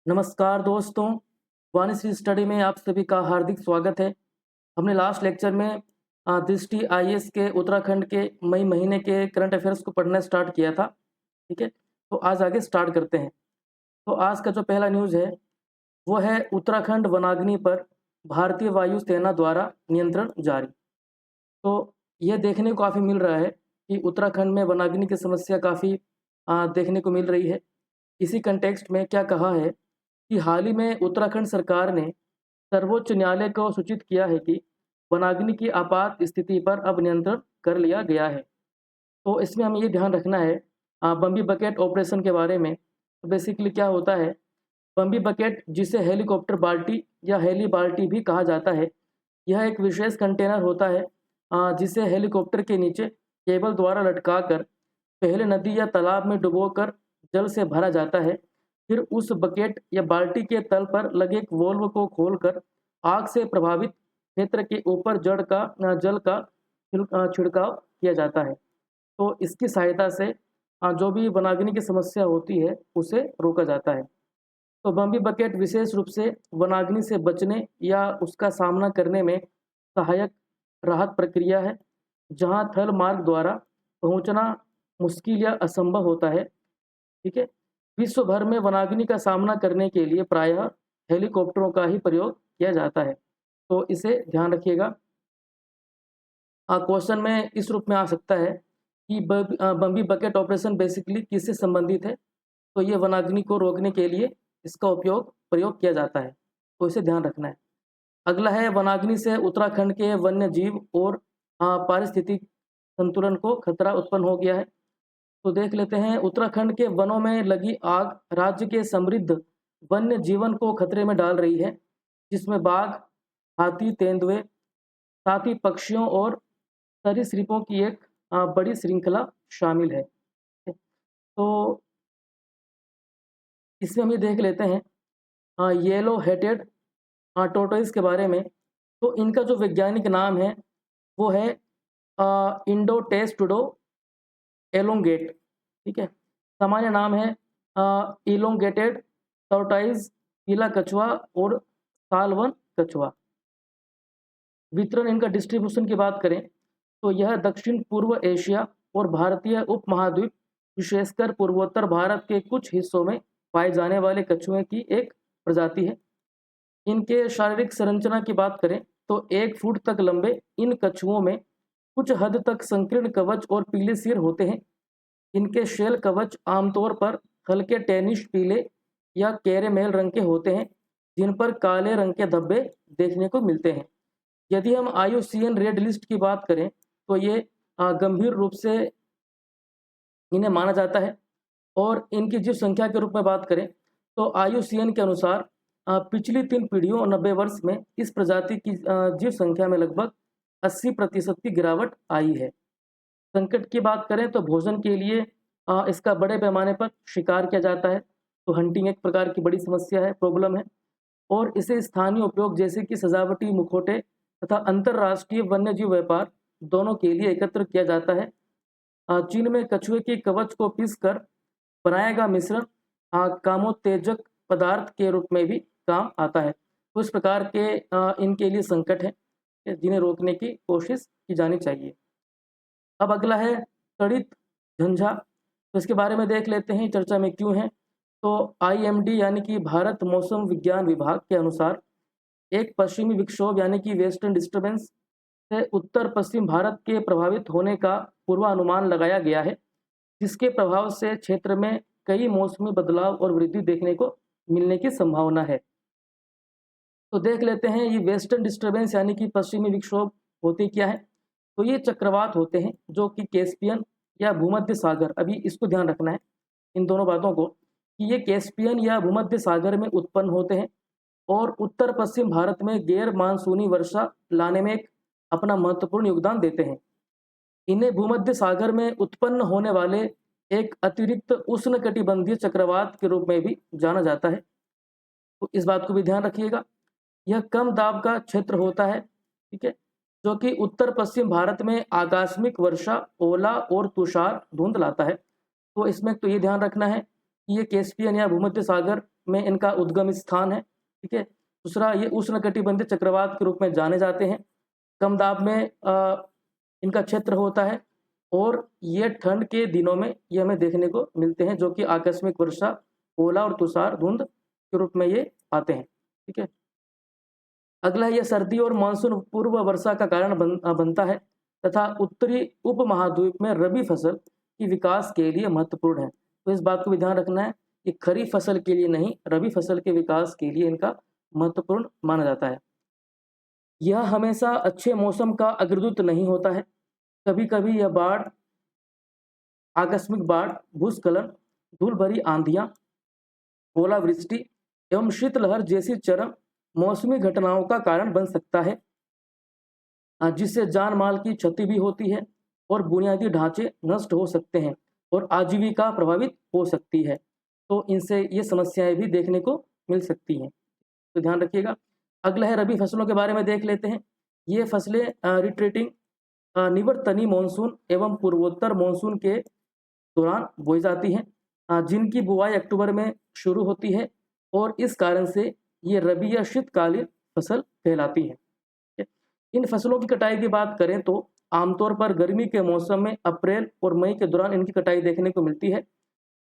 नमस्कार दोस्तों, वाणिश्री स्टडी में आप सभी का हार्दिक स्वागत है। हमने लास्ट लेक्चर में दृष्टि आईएएस के उत्तराखंड के मई महीने के करंट अफेयर्स को पढ़ना स्टार्ट किया था। ठीक है, तो आज आगे स्टार्ट करते हैं। तो आज का जो पहला न्यूज़ है वो है उत्तराखंड वनाग्नि पर भारतीय वायु सेना द्वारा नियंत्रण जारी। तो ये देखने को काफ़ी मिल रहा है कि उत्तराखंड में वनाग्नि की समस्या काफ़ी देखने को मिल रही है। इसी कंटेक्स्ट में क्या कहा है कि हाल ही में उत्तराखंड सरकार ने सर्वोच्च न्यायालय को सूचित किया है कि वनाग्नि की आपात स्थिति पर अब नियंत्रण कर लिया गया है। तो इसमें हमें ये ध्यान रखना है बम्बी बकेट ऑपरेशन के बारे में। तो बेसिकली क्या होता है, बम्बी बकेट जिसे हेलीकॉप्टर बाल्टी या हेली बाल्टी भी कहा जाता है, यह एक विशेष कंटेनर होता है जिसे हेलीकॉप्टर के नीचे केबल द्वारा लटकाकर पहले नदी या तालाब में डुबोकर जल से भरा जाता है। फिर उस बकेट या बाल्टी के तल पर लगे एक वोल्व को खोलकर आग से प्रभावित क्षेत्र के ऊपर जल का छिड़काव किया जाता है। तो इसकी सहायता से जो भी वनाग्नि की समस्या होती है उसे रोका जाता है। तो बम्बी बकेट विशेष रूप से वनाग्नि से बचने या उसका सामना करने में सहायक राहत प्रक्रिया है, जहां थल मार्ग द्वारा पहुंचना मुश्किल या असंभव होता है। ठीक है, विश्व भर में वनाग्नि का सामना करने के लिए प्रायः हेलीकॉप्टरों का ही प्रयोग किया जाता है। तो इसे ध्यान रखिएगा। क्वेश्चन में इस रूप में आ सकता है कि बम्बी बकेट ऑपरेशन बेसिकली किससे संबंधित है। तो ये वनाग्नि को रोकने के लिए इसका प्रयोग किया जाता है, तो इसे ध्यान रखना है। अगला है, वनाग्नि से उत्तराखंड के वन्य जीव और पारिस्थितिक संतुलन को खतरा उत्पन्न हो गया है। तो देख लेते हैं, उत्तराखंड के वनों में लगी आग राज्य के समृद्ध वन्य जीवन को खतरे में डाल रही है, जिसमें बाघ, हाथी, तेंदुए, साथ ही पक्षियों और सरीसृपों की एक बड़ी श्रृंखला शामिल है। तो इसमें हम ये देख लेते हैं येलो हेडेड टोर्टोइस के बारे में। तो इनका जो वैज्ञानिक नाम है वो है इंडोटेस्टुडो एलोंगेट। ठीक है, सामान्य नाम है इलोंगेटेड टोर्टोइस, पीला कछुआ और सालवन कछुआ। वितरण, इनका डिस्ट्रीब्यूशन की बात करें तो यह दक्षिण पूर्व एशिया और भारतीय उपमहाद्वीप विशेषकर पूर्वोत्तर भारत के कुछ हिस्सों में पाए जाने वाले कछुए की एक प्रजाति है। इनके शारीरिक संरचना की बात करें तो 1 फुट तक लंबे इन कछुओं में कुछ हद तक संकीर्ण कवच और पीले सिर होते हैं। इनके शेल कवच आमतौर पर हल्के टैनिश पीले या कैरेमेल रंग के होते हैं, जिन पर काले रंग के धब्बे देखने को मिलते हैं। यदि हम IUCN रेड लिस्ट की बात करें तो ये गंभीर रूप से इन्हें माना जाता है। और इनकी जीव संख्या के रूप में बात करें तो IUCN के अनुसार पिछली 3 पीढ़ियों और 90 वर्ष में इस प्रजाति की जीव संख्या में लगभग 80% की गिरावट आई है। संकट की बात करें तो भोजन के लिए इसका बड़े पैमाने पर शिकार किया जाता है। तो हंटिंग एक प्रकार की बड़ी समस्या है, प्रॉब्लम है। और इसे स्थानीय उपयोग जैसे कि सजावटी मुखौटे तथा अंतर्राष्ट्रीय वन्यजीव व्यापार दोनों के लिए एकत्र किया जाता है। चीन में कछुए के कवच को पीसकर बनाया गया मिश्रण कामोत्तेजक पदार्थ के रूप में भी काम आता है। तो इस प्रकार के इनके लिए संकट है जिन्हें रोकने की कोशिश की जानी चाहिए। अब अगला है तड़ित झंझा। तो इसके बारे में देख लेते हैं चर्चा में क्यों है। तो IMD यानी कि भारत मौसम विज्ञान विभाग के अनुसार एक पश्चिमी विक्षोभ यानी कि वेस्टर्न डिस्टर्बेंस से उत्तर पश्चिम भारत के प्रभावित होने का पूर्वानुमान लगाया गया है, जिसके प्रभाव से क्षेत्र में कई मौसमी बदलाव और वृद्धि देखने को मिलने की संभावना है। तो देख लेते हैं ये वेस्टर्न डिस्टर्बेंस यानी कि पश्चिमी विक्षोभ होते क्या है। तो ये चक्रवात होते हैं जो कि कैस्पियन या भूमध्य सागर, अभी इसको ध्यान रखना है इन दोनों बातों को, कि ये कैस्पियन या भूमध्य सागर में उत्पन्न होते हैं और उत्तर पश्चिम भारत में गैर मानसूनी वर्षा लाने में अपना महत्वपूर्ण योगदान देते हैं। इन्हें भूमध्य सागर में उत्पन्न होने वाले एक अतिरिक्त उष्णकटिबंधीय चक्रवात के रूप में भी जाना जाता है। तो इस बात को भी ध्यान रखिएगा। यह कम दाब का क्षेत्र होता है, ठीक है, जो कि उत्तर पश्चिम भारत में आकस्मिक वर्षा, ओला और तुषार धुंध लाता है। तो इसमें तो ये ध्यान रखना है कि ये कैस्पियन या भूमध्य सागर में इनका उद्गम स्थान है। ठीक है। दूसरा, ये उष्णकटिबंधीय चक्रवात के रूप में जाने जाते हैं। कम दाब में इनका क्षेत्र होता है और ये ठंड के दिनों में ये हमें देखने को मिलते हैं, जो कि आकस्मिक वर्षा, ओला और तुषार धुंध के रूप में ये आते हैं। ठीक है। अगला, यह सर्दी और मानसून पूर्व वर्षा का कारण बनता है तथा उत्तरी उपमहाद्वीप में रबी फसल की विकास के लिए महत्वपूर्ण है। तो इस बात को भी ध्यान रखना है कि खरीफ फसल के लिए नहीं, रबी फसल के विकास के लिए इनका महत्वपूर्ण माना जाता है। यह हमेशा अच्छे मौसम का अग्रदूत नहीं होता है। कभी कभी यह बाढ़, आकस्मिक बाढ़, भूस्खलन, धूल भरी आंधियां, ओलावृष्टि एवं शीतलहर जैसी चरम मौसमी घटनाओं का कारण बन सकता है, जिससे जान माल की क्षति भी होती है और बुनियादी ढांचे नष्ट हो सकते हैं और आजीविका प्रभावित हो सकती है। तो इनसे ये समस्याएं भी देखने को मिल सकती हैं, तो ध्यान रखिएगा। अगला है रबी फसलों के बारे में देख लेते हैं। ये फसलें रिट्रेटिंग निवर्तनी मानसून एवं पूर्वोत्तर मानसून के दौरान बोई जाती हैं, जिनकी बुआई अक्टूबर में शुरू होती है और इस कारण से ये रबी या शीतकालीन फसल कहलाती है। इन फसलों की कटाई की बात करें तो आमतौर पर गर्मी के मौसम में अप्रैल और मई के दौरान इनकी कटाई देखने को मिलती है।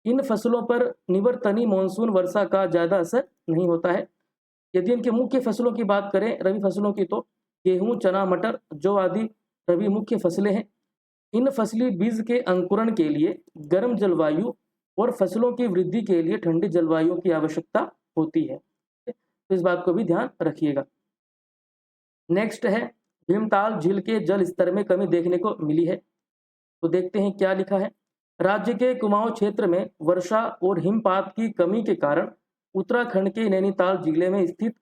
इन फसलों पर निवर्तनी मानसून वर्षा का ज़्यादा असर नहीं होता है। यदि इनके मुख्य फसलों की बात करें रबी फसलों की, तो गेहूं, चना, मटर, जौ आदि रबी मुख्य फसलें हैं। इन फसली बीज के अंकुरण के लिए गर्म जलवायु और फसलों की वृद्धि के लिए ठंडी जलवायु की आवश्यकता होती है, तो इस बात को भी ध्यान रखिएगा। नेक्स्ट है, भीमताल झील के जल स्तर में कमी देखने को मिली है। तो देखते हैं क्या लिखा है। राज्य के कुमाऊं क्षेत्र में वर्षा और हिमपात की कमी के कारण उत्तराखंड के नैनीताल जिले में स्थित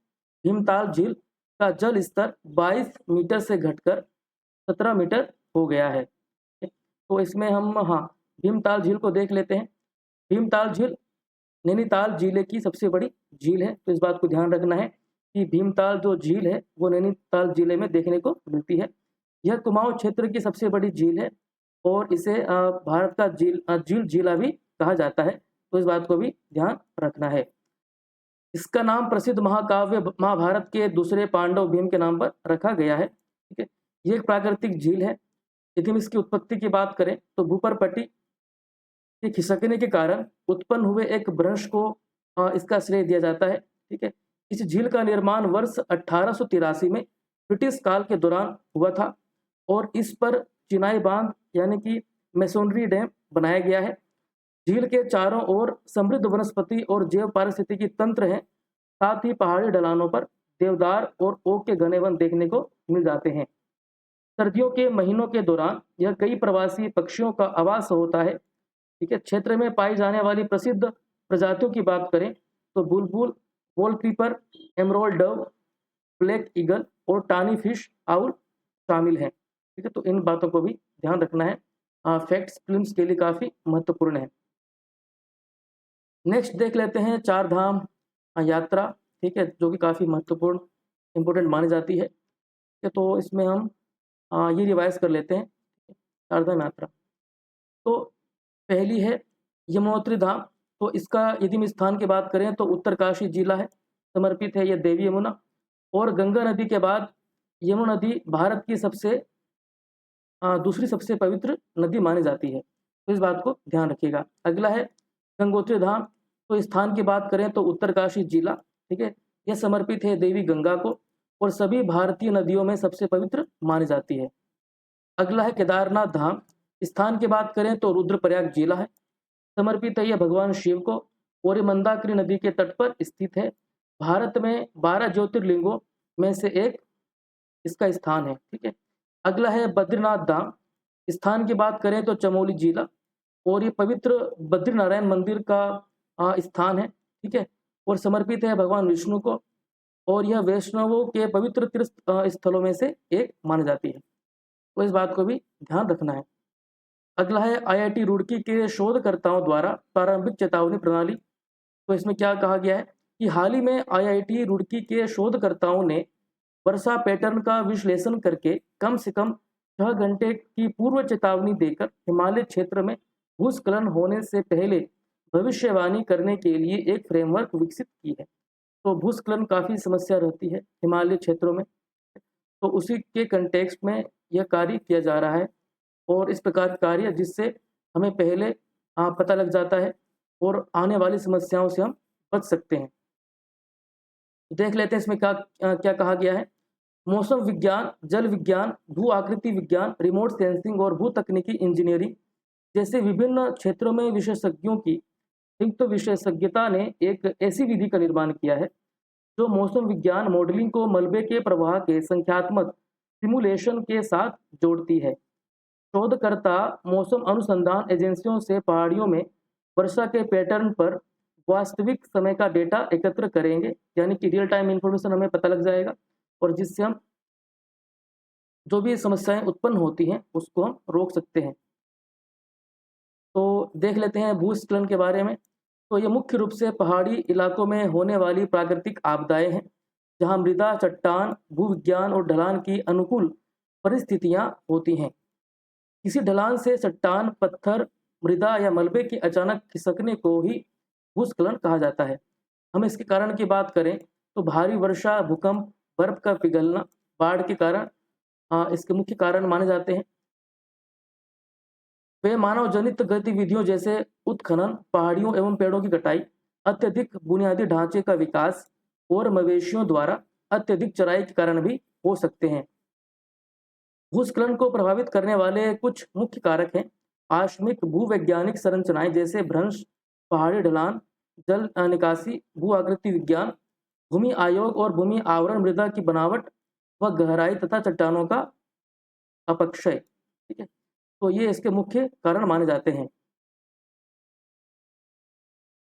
भीमताल झील का जल स्तर 22 मीटर से घटकर 17 मीटर हो गया है। तो इसमें हम भीमताल झील को देख लेते हैं। भीमताल झील नैनीताल जिले की सबसे बड़ी झील है, तो इस बात को ध्यान रखना है कि भीमताल जो झील है वो नैनीताल जिले में देखने को मिलती है। यह कुमाऊं क्षेत्र की सबसे बड़ी झील है और इसे भारत का झील जिला भी कहा जाता है, तो इस बात को भी ध्यान रखना है। इसका नाम प्रसिद्ध महाकाव्य महाभारत के दूसरे पांडव भीम के नाम पर रखा गया है। ठीक है। ये एक प्राकृतिक झील है। यदि हम इसकी उत्पत्ति की बात करें तो भूपर पट्टी के खिसकने के कारण उत्पन्न हुए एक भ्रंश को इसका श्रेय दिया जाता है। ठीक है। इस झील का निर्माण वर्ष 1883 में ब्रिटिश काल के दौरान हुआ था और इस पर चिनाई बांध यानी कि मेसोनरी डैम बनाया गया है। झील के चारों ओर समृद्ध वनस्पति और जैव पारिस्थितिकी तंत्र हैं, साथ ही पहाड़ी ढलानों पर देवदार और ओक के घने वन देखने को मिल जाते हैं। सर्दियों के महीनों के दौरान यह कई प्रवासी पक्षियों का आवास होता है। ठीक है। क्षेत्र में पाई जाने वाली प्रसिद्ध प्रजातियों की बात करें तो बुलबुल, wall creeper, emerald Dove, black eagle और टानी फिश आउल शामिल हैं। ठीक है। तो इन बातों को भी ध्यान रखना है, फैक्ट्स फिल्म्स के लिए काफ़ी महत्वपूर्ण है। नेक्स्ट देख लेते हैं चार धाम यात्रा। ठीक है, जो कि काफ़ी महत्वपूर्ण इम्पोर्टेंट मानी जाती है। ठीक है, तो इसमें हम ये रिवाइज कर लेते हैं चार धाम यात्रा। तो पहली है यमुनोत्री धाम। तो इसका यदि हम स्थान की बात करें तो उत्तरकाशी जिला है, समर्पित है यह देवी यमुना, और गंगा नदी के बाद यमुना नदी भारत की दूसरी सबसे पवित्र नदी मानी जाती है, तो इस बात को ध्यान रखिएगा। अगला है गंगोत्री धाम। तो स्थान की बात करें तो उत्तरकाशी जिला, ठीक है, यह समर्पित है देवी गंगा को और सभी भारतीय नदियों में सबसे पवित्र मानी जाती है। अगला है केदारनाथ धाम। स्थान की बात करें तो रुद्रप्रयाग जिला है, समर्पित है यह भगवान शिव को और ये मंदाकिनी नदी के तट पर स्थित है। भारत में 12 ज्योतिर्लिंगों में से एक इसका स्थान है। ठीक है। अगला है बद्रीनाथ धाम। स्थान की बात करें तो चमोली जिला और ये पवित्र बद्रीनारायण मंदिर का स्थान है। ठीक है, और समर्पित है भगवान विष्णु को और यह वैष्णवों के पवित्र तीर्थ स्थलों में से एक मानी जाती है, तो इस बात को भी ध्यान रखना है। अगला है आईआईटी रुड़की के शोधकर्ताओं द्वारा प्रारंभिक चेतावनी प्रणाली। तो इसमें क्या कहा गया है कि हाल ही में आईआईटी रुड़की के शोधकर्ताओं ने वर्षा पैटर्न का विश्लेषण करके कम से कम 6 घंटे की पूर्व चेतावनी देकर हिमालय क्षेत्र में भूस्खलन होने से पहले भविष्यवाणी करने के लिए एक फ्रेमवर्क विकसित की है। तो भूस्खलन काफ़ी समस्या रहती है हिमालय क्षेत्रों में, तो उसी के कंटेक्स्ट में यह कार्य किया जा रहा है और इस प्रकार का कार्य जिससे हमें पहले पता लग जाता है और आने वाली समस्याओं से हम बच सकते हैं। देख लेते हैं इसमें क्या कहा गया है। मौसम विज्ञान, जल विज्ञान, भू आकृति विज्ञान, रिमोट सेंसिंग और भू तकनीकी इंजीनियरिंग जैसे विभिन्न क्षेत्रों में विशेषज्ञों की संयुक्त विशेषज्ञता ने एक ऐसी विधि का निर्माण किया है जो मौसम विज्ञान मॉडलिंग को मलबे के प्रवाह के संख्यात्मक सिमुलेशन के साथ जोड़ती है। शोधकर्ता मौसम अनुसंधान एजेंसियों से पहाड़ियों में वर्षा के पैटर्न पर वास्तविक समय का डेटा एकत्र करेंगे, यानी कि रियल टाइम इंफॉर्मेशन हमें पता लग जाएगा और जिससे हम जो भी समस्याएं उत्पन्न होती हैं उसको हम रोक सकते हैं। तो देख लेते हैं भूस्खलन के बारे में। तो ये मुख्य रूप से पहाड़ी इलाकों में होने वाली प्राकृतिक आपदाएं हैं, जहां मृदा, चट्टान, भूविज्ञान और ढलान की अनुकूल परिस्थितियां होती हैं। किसी ढलान से चट्टान, पत्थर, मृदा या मलबे के अचानक खिसकने को ही भूस्खलन कहा जाता है। हम इसके कारण की बात करें तो भारी वर्षा, भूकंप, बर्फ का पिघलना, बाढ़ के कारण इसके मुख्य कारण माने जाते हैं। वे मानव जनित गतिविधियों जैसे उत्खनन, पहाड़ियों एवं पेड़ों की कटाई, अत्यधिक बुनियादी ढांचे का विकास और मवेशियों द्वारा अत्यधिक चराई के कारण भी हो सकते हैं। भूस्खलन को प्रभावित करने वाले कुछ मुख्य कारक हैं। आकस्मिक भूवैज्ञानिक संरचनाएं जैसे भ्रंश, पहाड़ी ढलान, जल निकासी, भू आकृति विज्ञान, भूमि आयोग और भूमि आवरण, मृदा की बनावट व गहराई तथा चट्टानों का अपक्षय। ठीक है, तो ये इसके मुख्य कारण माने जाते हैं।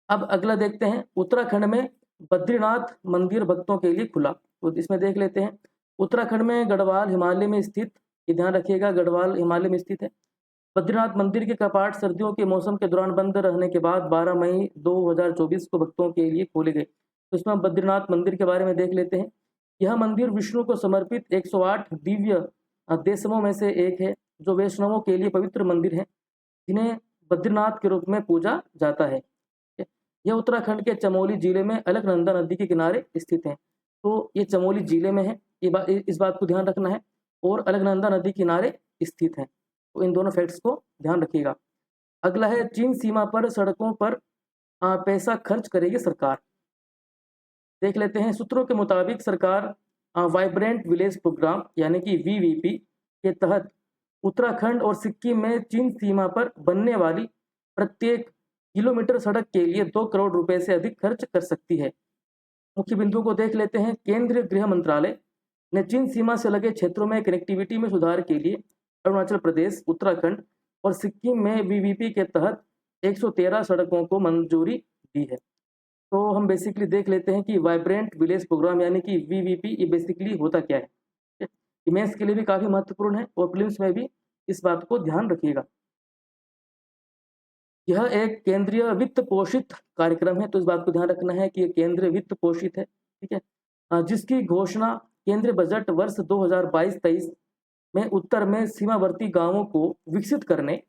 अब अगला देखते हैं, उत्तराखंड में बद्रीनाथ मंदिर भक्तों के लिए खुला। तो इसमें देख लेते हैं, उत्तराखंड में गढ़वाल हिमालय में स्थित, ये ध्यान रखिएगा, गढ़वाल हिमालय में स्थित है। बद्रीनाथ मंदिर के कपाट सर्दियों के मौसम के दौरान बंद रहने के बाद 12 मई 2024 को भक्तों के लिए खोले गए। तो इसमें हम बद्रीनाथ मंदिर के बारे में देख लेते हैं। यह मंदिर विष्णु को समर्पित 108 दिव्य देशमों में से एक है, जो वैष्णवों के लिए पवित्र मंदिर है, जिन्हें बद्रीनाथ के रूप में पूजा जाता है। यह उत्तराखंड के चमोली जिले में अलकनंदा नदी के किनारे स्थित है। तो ये चमोली जिले में है, इस बात को ध्यान रखना है, और अलकनंदा नदी किनारे स्थित है। तो इन दोनों फैक्ट्स को ध्यान रखिएगा। अगला है, चीन सीमा पर सड़कों पर पैसा खर्च करेगी सरकार। देख लेते हैं, सूत्रों के मुताबिक सरकार वाइब्रेंट विलेज प्रोग्राम यानी कि वीवीपी के तहत उत्तराखंड और सिक्किम में चीन सीमा पर बनने वाली प्रत्येक किलोमीटर सड़क के लिए 2 करोड़ रुपए से अधिक खर्च कर सकती है। मुख्य बिंदुओं को देख लेते हैं। केंद्रीय गृह मंत्रालय ने चीन सीमा से लगे क्षेत्रों में कनेक्टिविटी में सुधार के लिए अरुणाचल प्रदेश, उत्तराखंड और सिक्किम में वीवीपी के तहत 113 सड़कों को मंजूरी दी है। तो हम बेसिकली देख लेते हैं कि वाइब्रेंट विलेज प्रोग्राम यानी कि वीवीपी ये बेसिकली होता क्या है। इमेज के लिए भी काफ़ी महत्वपूर्ण है और प्रीलिम्स में भी इस बात को ध्यान रखिएगा। यह एक केंद्रीय वित्त पोषित कार्यक्रम है, तो इस बात को ध्यान रखना है कि यह केंद्रीय वित्त पोषित है। ठीक है, जिसकी घोषणा केंद्रीय बजट वर्ष 2022-23 में उत्तर में सीमावर्ती गांवों को विकसित करने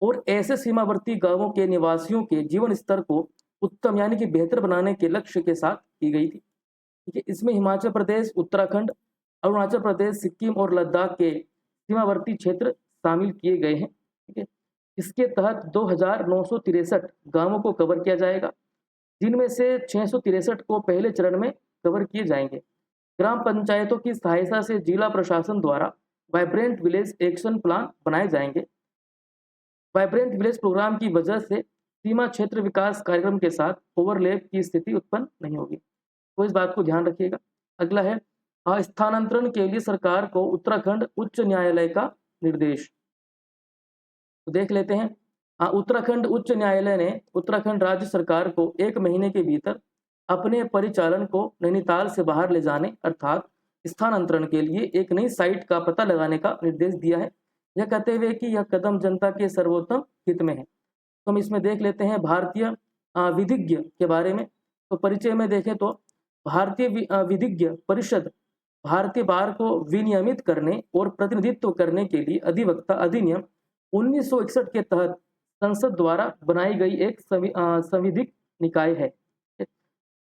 और ऐसे सीमावर्ती गांवों के निवासियों के जीवन स्तर को उत्तम यानी कि बेहतर बनाने के लक्ष्य के साथ की गई थी। ठीक है, इसमें हिमाचल प्रदेश, उत्तराखंड, अरुणाचल प्रदेश, सिक्किम और लद्दाख के सीमावर्ती क्षेत्र शामिल किए गए हैं। ठीक है, इसके तहत 2963 गांवों को कवर किया जाएगा, जिनमें से 663 को पहले चरण में कवर किए जाएंगे। ग्राम पंचायतों की सहायता से जिला प्रशासन द्वारा वाइब्रेंट विलेज एक्शन प्लान बनाए जाएंगे। वाइब्रेंट विलेज प्रोग्राम की वजह से सीमा क्षेत्र विकास कार्यक्रम के साथ ओवरलैप की स्थिति उत्पन्न नहीं होगी, तो इस बात को ध्यान रखिएगा। अगला है, स्थानांतरण के लिए सरकार को उत्तराखंड उच्च न्यायालय का निर्देश। तो देख लेते हैं, उत्तराखंड उच्च न्यायालय ने उत्तराखंड राज्य सरकार को 1 महीने के भीतर अपने परिचालन को नैनीताल से बाहर ले जाने अर्थात स्थानांतरण के लिए एक नई साइट का पता लगाने का निर्देश दिया है, यह कहते हुए कि यह कदम जनता के सर्वोत्तम हित में है। तो हम इसमें देख लेते हैं भारतीय विधिज्ञ के बारे में। तो परिचय में देखें तो भारतीय विधिज्ञ परिषद भारतीय बार को विनियमित करने और प्रतिनिधित्व करने के लिए अधिवक्ता अधिनियम 1961 के तहत संसद द्वारा बनाई गई एक संविधिक निकाय है।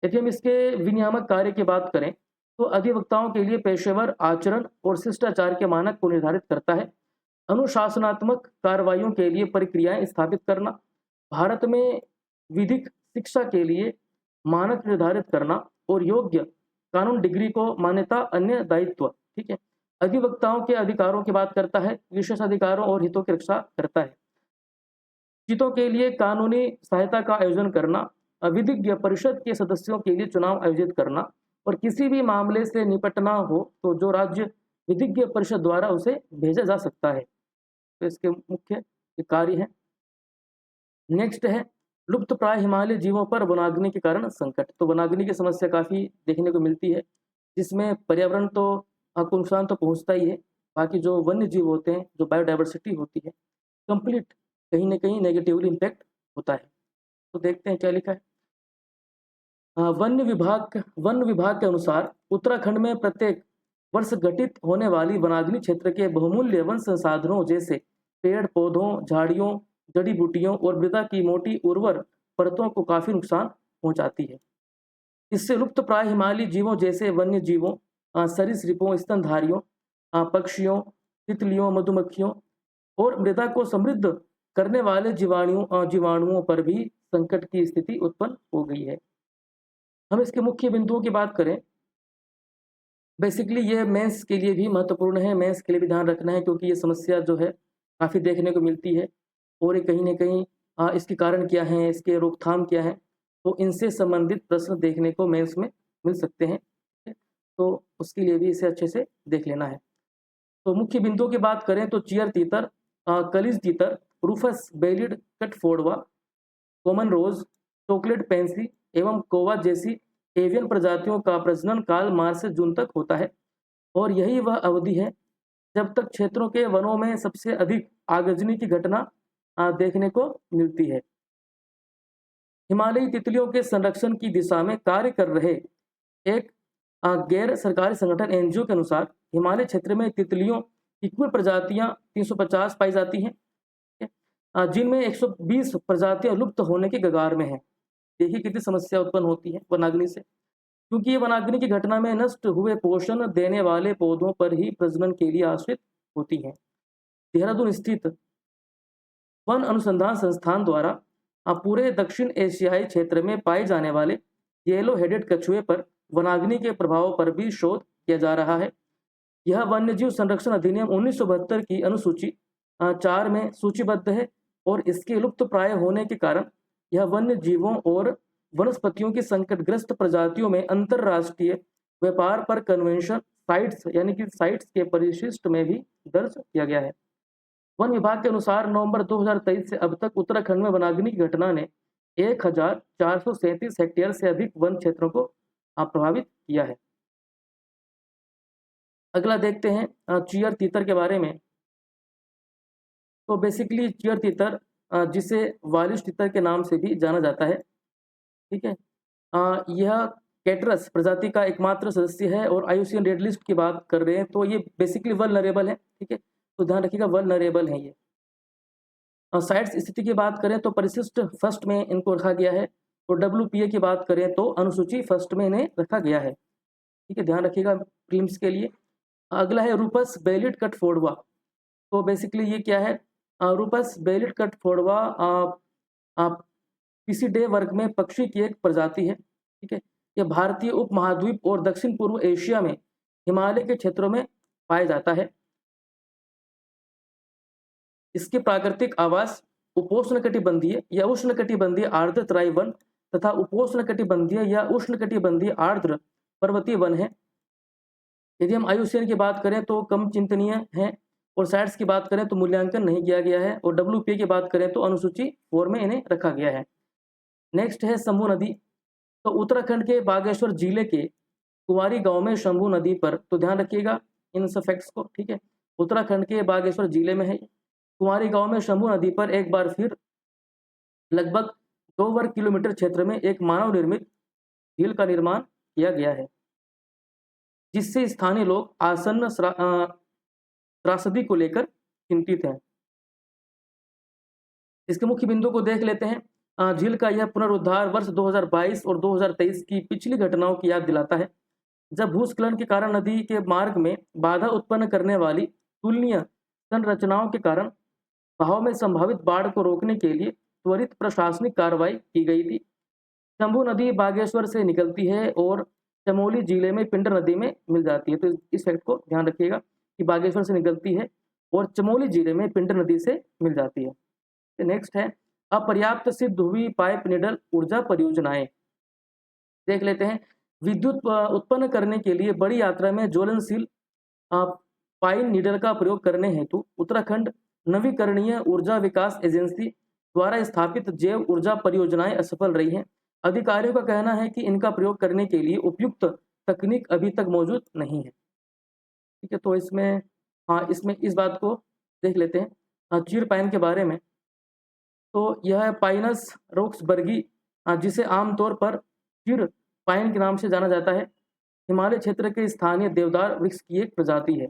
यदि हम इसके विनियामक कार्य की बात करें तो अधिवक्ताओं के लिए पेशेवर आचरण और शिष्टाचार के मानक को निर्धारित करता है। अनुशासनात्मक कार्रवाइयों के लिए प्रक्रियाएं स्थापित करना, भारत में विधिक शिक्षा के लिए मानक निर्धारित करना और योग्य कानून डिग्री को मान्यता अन्य दायित्व। ठीक है, अधिवक्ताओं के अधिकारों की बात करता है, विशेष अधिकारों और हितों की रक्षा करता है। हितों के लिए कानूनी सहायता का आयोजन करना, विधिज्ञ परिषद के सदस्यों के लिए चुनाव आयोजित करना और किसी भी मामले से निपटना हो तो जो राज्य विधिज्ञ परिषद द्वारा उसे भेजा जा सकता है। तो इसके मुख्य कार्य है। नेक्स्ट है लुप्त प्राय हिमालय जीवों पर वनाग्नि के कारण संकट। तो वनाग्नि की समस्या काफ़ी देखने को मिलती है, जिसमें पर्यावरण तो को नुकसान तो पहुंचता ही है, बाकी जो वन्य जीव होते हैं, जो बायोडाइवर्सिटी होती है, कंप्लीट कहीं ना कहीं नेगेटिवली इम्पैक्ट होता है। तो देखते हैं क्या लिखा है। वन विभाग के अनुसार उत्तराखंड में प्रत्येक वर्ष घटित होने वाली वनाग्नि क्षेत्र के बहुमूल्य वन संसाधनों जैसे पेड़ पौधों, झाड़ियों, जड़ी बूटियों और मृदा की मोटी उर्वर परतों को काफी नुकसान पहुंचाती है। इससे लुप्त प्राय हिमालयी जीवों जैसे वन्य जीवों, सरीसृपों, स्तनधारियों, पक्षियों, तितलियों, मधुमक्खियों और मृदा को समृद्ध करने वाले जीवाणुओं पर भी संकट की स्थिति उत्पन्न हो गई है। हम इसके मुख्य बिंदुओं की बात करें, बेसिकली ये मेंस के लिए भी महत्वपूर्ण है, मेंस के लिए भी ध्यान रखना है, क्योंकि ये समस्या जो है काफ़ी देखने को मिलती है और ये कहीं ना कहीं इसके कारण क्या है, इसके रोकथाम क्या है, तो इनसे संबंधित प्रश्न देखने को मेंस में मिल सकते हैं। तो उसके लिए भी इसे अच्छे से देख लेना है। तो मुख्य बिंदुओं की बात करें तो चीयर तीतर, कलिज तीतर, रूफस बेलिड कटफोड़वा, कॉमन रोज, चॉकलेट पेंसी एवं कोवा जैसी एवियन प्रजातियों का प्रजनन काल मार्च से जून तक होता है और यही वह अवधि है जब तक क्षेत्रों के वनों में सबसे अधिक आगजनी की घटना देखने को मिलती है। हिमालयी तितलियों के संरक्षण की दिशा में कार्य कर रहे एक गैर सरकारी संगठन एनजीओ के अनुसार हिमालय क्षेत्र में तितलियों की कुल प्रजातियां 350 पाई जाती हैं, जिनमें 120 प्रजातियां लुप्त होने के कगार में हैं। देखिए कितनी समस्या उत्पन्न होती है वनाग्नि से, क्योंकि ये वनाग्नि की घटना में नष्ट हुए पोषण देने वाले पौधों पर ही प्रजनन के लिए आश्रित होती हैं। देहरादून स्थित वन अनुसंधान संस्थान द्वारा पूरे दक्षिण एशियाई क्षेत्र में पाए जाने वाले येलो हेडेड कछुए पर वनाग्नि के प्रभाव पर भी शोध किया जा रहा है। यह वन्यजीव संरक्षण अधिनियम 1972 की अनुसूची 4 में सूचीबद्ध है और इसके लुप्त प्राय होने के कारण यह वन्य जीवों और वनस्पतियों की संकटग्रस्त प्रजातियों में अंतरराष्ट्रीय व्यापार पर कन्वेंशन साइट्स यानी कि साइट्स के परिशिष्ट में भी दर्ज किया गया है। वन विभाग के अनुसार नवंबर 2023 से अब तक उत्तराखंड में वनाग्नि की घटना ने 1437 हेक्टेयर से अधिक वन क्षेत्रों को प्रभावित किया है। अगला देखते हैं चीयर तीतर के बारे में। तो बेसिकली चीयर तीतर जिसे वालिस तीतर के नाम से भी जाना जाता है, ठीक है, यह कैटरस प्रजाति का एकमात्र सदस्य है और आईयूसीएन रेड लिस्ट की बात कर रहे हैं तो ये बेसिकली वल्नरेबल है। ठीक है, तो ध्यान रखिएगा वल्नरेबल है ये। साइट्स स्थिति की बात करें तो परिशिष्ट फर्स्ट में इनको रखा गया है और WPA की बात करें तो अनुसूची फर्स्ट में इन्हें रखा गया है। ठीक है, ध्यान रखिएगा प्रीलिम्स के लिए। अगला है रूपस बेलिड कटफोड़वा। तो बेसिकली ये क्या है, रूपस बेलिड कटफोड़वा पिसिडे वर्ग में पक्षी की एक प्रजाति है। ठीक है, यह भारतीय उपमहाद्वीप और दक्षिण पूर्व एशिया में हिमालय के क्षेत्रों में पाया जाता है। इसके प्राकृतिक आवास उपोष्णकटिबंधीय या उष्णकटिबंधीय आर्द्र तराई वन तथा उपोष्णकटिबंधीय या उष्णकटिबंधीय आर्द्र पर्वतीय वन है। यदि हम आईयूसीएन की बात करें तो कम चिंतनीय है और साइट्स की बात करें तो मूल्यांकन नहीं किया गया है और WPA की बात करें तो अनुसूची 4 में इन्हें रखा गया है। नेक्स्ट है शंभू नदी। तो उत्तराखंड के बागेश्वर जिले के कुंवारी गांव में शंभू नदी पर, तो ध्यान रखिएगा इन सब फैक्ट्स को। ठीक है, उत्तराखंड के बागेश्वर जिले में है कुंवारी गांव में शंभू नदी पर एक बार फिर लगभग 2 वर्ग किलोमीटर क्षेत्र में एक मानव निर्मित झील का निर्माण किया गया है, जिससे स्थानीय लोग आसन्न त्रासदी को लेकर चिंतित हैं। इसके मुख्य बिंदु को देख लेते हैं। झील का यह पुनरुद्धार वर्ष 2022 और 2023 की पिछली घटनाओं की याद दिलाता है, जब भूस्खलन के कारण नदी के मार्ग में बाधा उत्पन्न करने वाली तुलनीय संरचनाओं के कारण बहाव में संभावित बाढ़ को रोकने के लिए त्वरित प्रशासनिक कार्रवाई की गई थी। शंभू नदी बागेश्वर से निकलती है और चमोली जिले में पिंडर नदी में मिल जाती है। तो इस फैक्ट को ध्यान रखिएगा कि बागेश्वर से निकलती है और चमोली जिले में पिंडर नदी से मिल जाती है। नेक्स्ट है अपर्याप्त सिद्ध हुई पाइप निडल ऊर्जा परियोजनाएं। देख लेते हैं। विद्युत उत्पन्न करने के लिए बड़ी मात्रा में ज्वलनशील पाइन नीडल का प्रयोग करने हेतु उत्तराखंड नवीकरणीय ऊर्जा विकास एजेंसी द्वारा स्थापित जैव ऊर्जा परियोजनाएं असफल रही हैं। अधिकारियों का कहना है कि इनका प्रयोग करने के लिए उपयुक्त तकनीक अभी तक मौजूद नहीं है। ठीक है, तो इसमें इस बात को देख लेते हैं चीड़ पाइन के बारे में। तो यह पाइनस रोक्सबर्गी जिसे आमतौर पर चीड़ पाइन के नाम से जाना जाता है, हिमालय क्षेत्र के स्थानीय देवदार वृक्ष की एक प्रजाति है।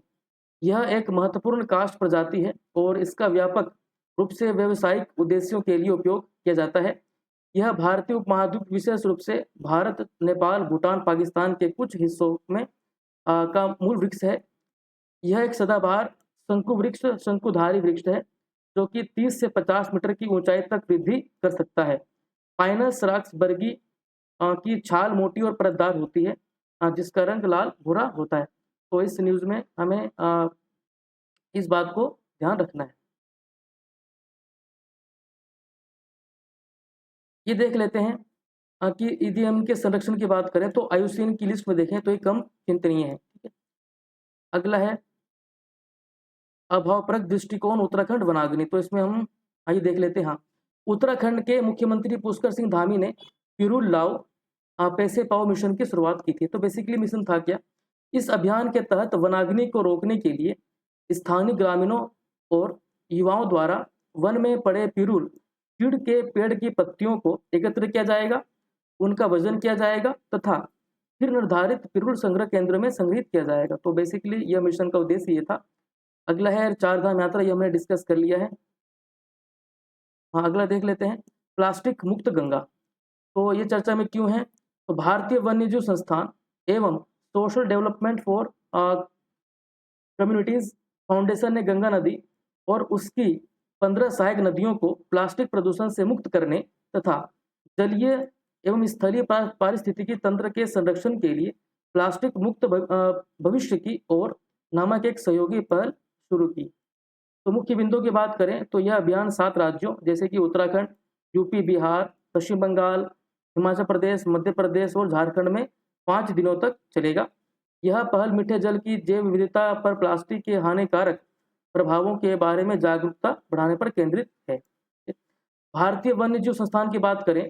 यह एक महत्वपूर्ण काष्ठ प्रजाति है और इसका व्यापक रूप से व्यावसायिक उद्देश्यों के लिए उपयोग किया जाता है। यह भारतीय उपमहाद्वीप विशेष रूप से भारत, नेपाल, भूटान, पाकिस्तान के कुछ हिस्सों में का मूल वृक्ष है। यह एक सदाबहार शंकुधारी वृक्ष है जो कि 30 से 50 मीटर की ऊंचाई तक वृद्धि कर सकता है। पाइनस रॉक्सबर्गी की छाल मोटी और परतदार होती है जिसका रंग लाल भूरा होता है। तो इस न्यूज़ में हमें इस बात को ध्यान रखना है। ये देख लेते हैं कि ईडीएम के संरक्षण की बात करें तो आयुसीएन की लिस्ट में देखें तो ये कम चिंतनीय है। ठीक है, अगला है अभावप्रक दृष्टिकोण उत्तराखंड वनाग्नि। तो इसमें हम आइए देख लेते हैं। हाँ, उत्तराखंड के मुख्यमंत्री पुष्कर सिंह धामी ने पिरुल लाओ पैसे पाओ मिशन की शुरुआत की थी। तो बेसिकली मिशन था क्या, इस अभियान के तहत वनाग्नि को रोकने के लिए स्थानीय ग्रामीणों और युवाओं द्वारा वन में पड़े पिरुल चीड़ के पेड़ की पत्तियों को एकत्र किया जाएगा, उनका वजन किया जाएगा तथा फिर निर्धारित पिरुल संग्रह केंद्र में संग्रहित किया जाएगा। तो बेसिकली यह मिशन का उद्देश्य ये था। अगला है चार धाम यात्रा, ये हमने डिस्कस कर लिया है। हाँ, अगला देख लेते हैं प्लास्टिक मुक्त गंगा। तो ये चर्चा में क्यों है, तो भारतीय वन्यजीव संस्थान एवं social development for communities foundation ने गंगा नदी और उसकी 15 सहायक नदियों को प्लास्टिक प्रदूषण से मुक्त करने तथा जलीय एवं स्थलीय पारिस्थितिकी तंत्र के संरक्षण के लिए प्लास्टिक मुक्त भविष्य की ओर नामक एक सहयोगी पहल शुरू की। तो मुख्य बिंदुओं की बात करें तो यह अभियान 7 राज्यों जैसे कि उत्तराखंड, यूपी, बिहार, पश्चिम बंगाल, हिमाचल प्रदेश, मध्य प्रदेश और झारखंड में 5 दिनों तक चलेगा। यह पहल मीठे जल की जैव विविधता पर प्लास्टिक के हानिकारक प्रभावों के बारे में जागरूकता बढ़ाने पर केंद्रित है। भारतीय वन्यजीव संस्थान की बात करें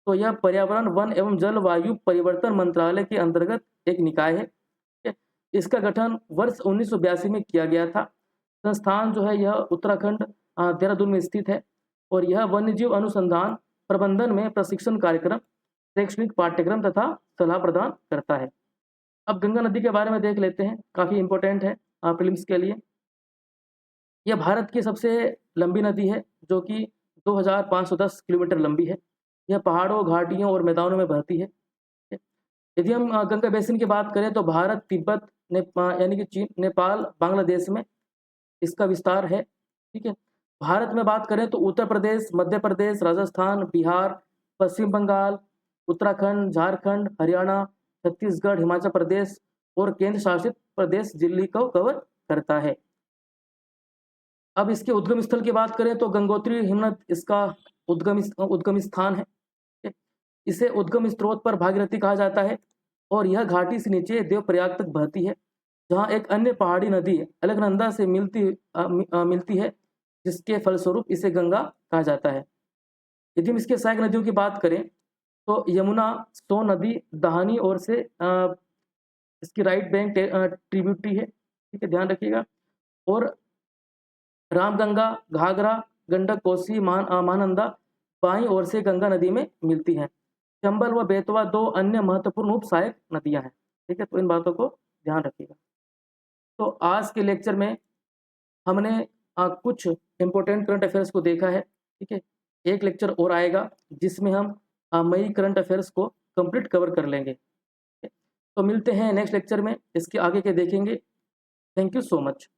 तो यह पर्यावरण, वन एवं जलवायु परिवर्तन मंत्रालय के अंतर्गत एक निकाय है। इसका गठन वर्ष 1982 में किया गया था। संस्थान जो है यह उत्तराखंड देहरादून में स्थित है और यह वन्यजीव अनुसंधान प्रबंधन में प्रशिक्षण कार्यक्रम, शैक्षणिक पाठ्यक्रम तथा सलाह प्रदान करता है। अब गंगा नदी के बारे में देख लेते हैं, काफ़ी इंपॉर्टेंट है प्रीलिम्स के लिए। यह भारत की सबसे लंबी नदी है जो कि 2510 किलोमीटर लंबी है। यह पहाड़ों, घाटियों और मैदानों में बहती है। यदि हम गंगा बेसिन की बात करें तो भारत, तिब्बत, यानी कि चीन, नेपाल, बांग्लादेश में इसका विस्तार है। ठीक है, भारत में बात करें तो उत्तर प्रदेश, मध्य प्रदेश, राजस्थान, बिहार, पश्चिम बंगाल, उत्तराखंड, झारखंड, हरियाणा, छत्तीसगढ़, हिमाचल प्रदेश और केंद्र शासित प्रदेश दिल्ली को कवर करता है। अब इसके उद्गम स्थल की बात करें तो गंगोत्री हिमनद इसका उद्गम स्थान है। इसे उद्गम स्रोत पर भागीरथी कहा जाता है और यह घाटी से नीचे देवप्रयाग तक बहती है, जहां एक अन्य पहाड़ी नदी अलकनंदा से मिलती है, जिसके फलस्वरूप इसे गंगा कहा जाता है। यदि हम इसके सहायक नदियों की बात करें तो यमुना, सोन नदी दाहिनी ओर से इसकी राइट बैंक ट्रिब्यूटरी है। ठीक है, ध्यान रखिएगा। और रामगंगा, घाघरा, गंडक, कोसी, महानंदा बाईं ओर से गंगा नदी में मिलती हैं। चंबल व बेतवा 2 अन्य महत्वपूर्ण उप सहायक नदियां हैं। ठीक है, तो इन बातों को ध्यान रखिएगा। तो आज के लेक्चर में हमने कुछ इंपॉर्टेंट करंट अफेयर्स को देखा है। ठीक है, एक लेक्चर और आएगा जिसमें हम मई करंट अफेयर्स को कंप्लीट कवर कर लेंगे। तो मिलते हैं नेक्स्ट लेक्चर में, इसके आगे के देखेंगे। Thank you so much.